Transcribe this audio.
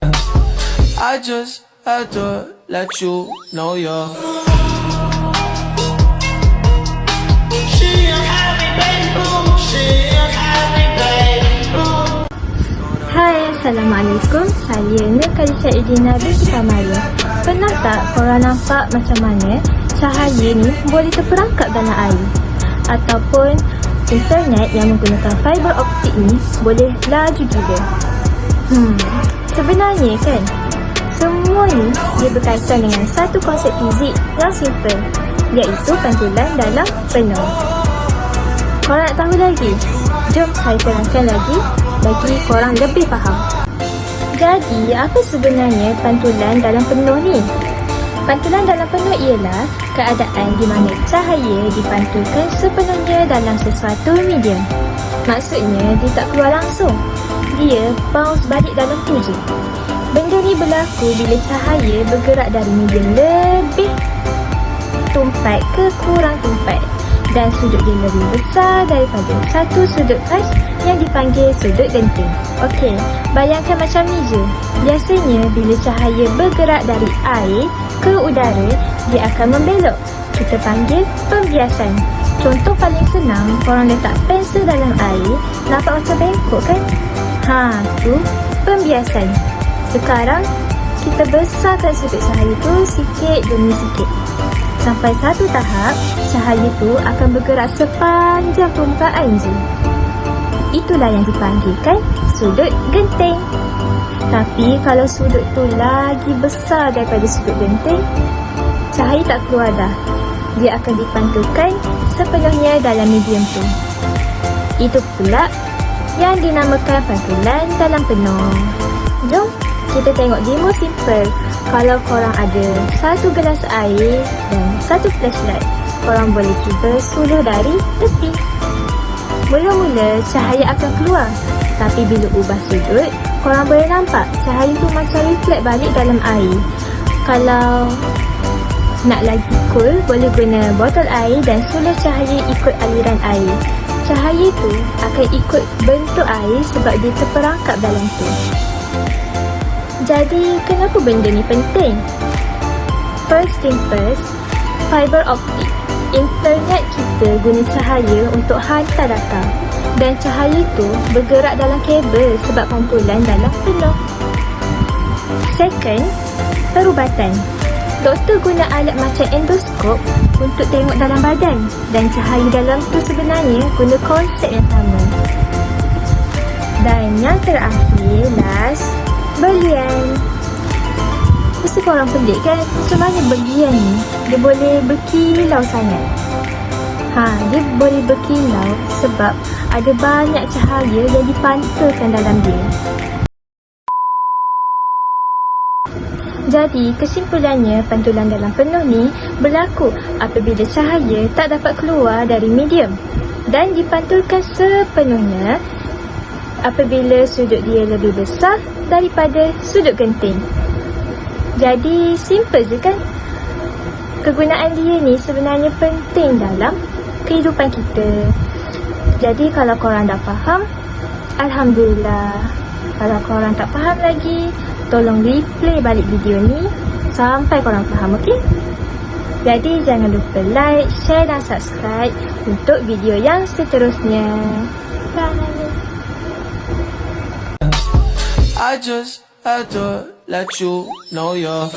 I just had to let you know you're. Hai, Assalamualaikum. Saya Nurkalisha Idina binti Kamaria. Pernah tak korang nampak macam mana cahaya ni boleh terperangkap dalam air? Ataupun internet yang menggunakan fiber optik ni boleh laju gila? Sebenarnya kan, semua ni dia berkaitan dengan satu konsep fizik yang simple, iaitu pantulan dalam penuh. Korang nak tahu lagi? Jom saya terangkan lagi bagi korang lebih faham. Jadi, apa sebenarnya pantulan dalam penuh ni? Pantulan dalam penuh ialah keadaan di mana cahaya dipantulkan sepenuhnya dalam sesuatu medium. Maksudnya, dia tak keluar langsung. Dia bounce balik dalam tu je. Benda ni berlaku bila cahaya bergerak dari medium lebih tumpat ke kurang tumpat, dan sudut dia lebih besar daripada satu sudut khas yang dipanggil sudut genting. Okey, bayangkan macam ni je. Biasanya bila cahaya bergerak dari air ke udara, dia akan membelok. Kita panggil pembiasan. Contoh paling senang, korang letak pensel dalam air, nampak macam bengkok kan? Tu pembiasan. Sekarang kita besarkan sudut cahaya tu sikit demi sikit, sampai satu tahap cahaya tu akan bergerak sepanjang permukaan je. Itulah yang dipanggilkan sudut genting. Tapi kalau sudut tu lagi besar daripada sudut genting, cahaya tak keluar dah. Dia akan dipantulkan sepenuhnya dalam medium tu. Itu pula yang dinamakan pantulan dalam penuh. Jom kita tengok demo simple. Kalau korang ada satu gelas air dan satu flashlight, korang boleh cuba suluh dari tepi. Mula-mula cahaya akan keluar, tapi bila ubah sudut, korang boleh nampak cahaya tu macam reflect balik dalam air. Kalau nak lagi cool, boleh guna botol air dan suluh cahaya ikut aliran air. Cahaya tu akan ikut bentuk air sebab dia terperangkap dalam tu. Jadi, kenapa benda ni penting? First thing first, fiber optik. Internet kita guna cahaya untuk hantar data, dan cahaya tu bergerak dalam kabel sebab pantulan dalam penuh. Second, perubatan. Doktor guna alat macam endoskop untuk tengok dalam badan, dan cahaya dalam tu sebenarnya guna konsep yang sama. Dan yang terakhir, last, berlian. Mesti korang pelik kan, macam mana berlian ni dia boleh berkilau sangat? Dia boleh berkilau sebab ada banyak cahaya yang dipantulkan dalam dia. Jadi, kesimpulannya, pantulan dalam penuh ni berlaku apabila cahaya tak dapat keluar dari medium dan dipantulkan sepenuhnya apabila sudut dia lebih besar daripada sudut genting. Jadi, simple je kan? Kegunaan dia ni sebenarnya penting dalam kehidupan kita. Jadi, kalau korang dah faham, Alhamdulillah. Kalau korang tak faham lagi, tolong replay balik video ni sampai korang faham, okey? Jadi, jangan lupa like, share dan subscribe untuk video yang seterusnya. Bye! I just had to let you know you're.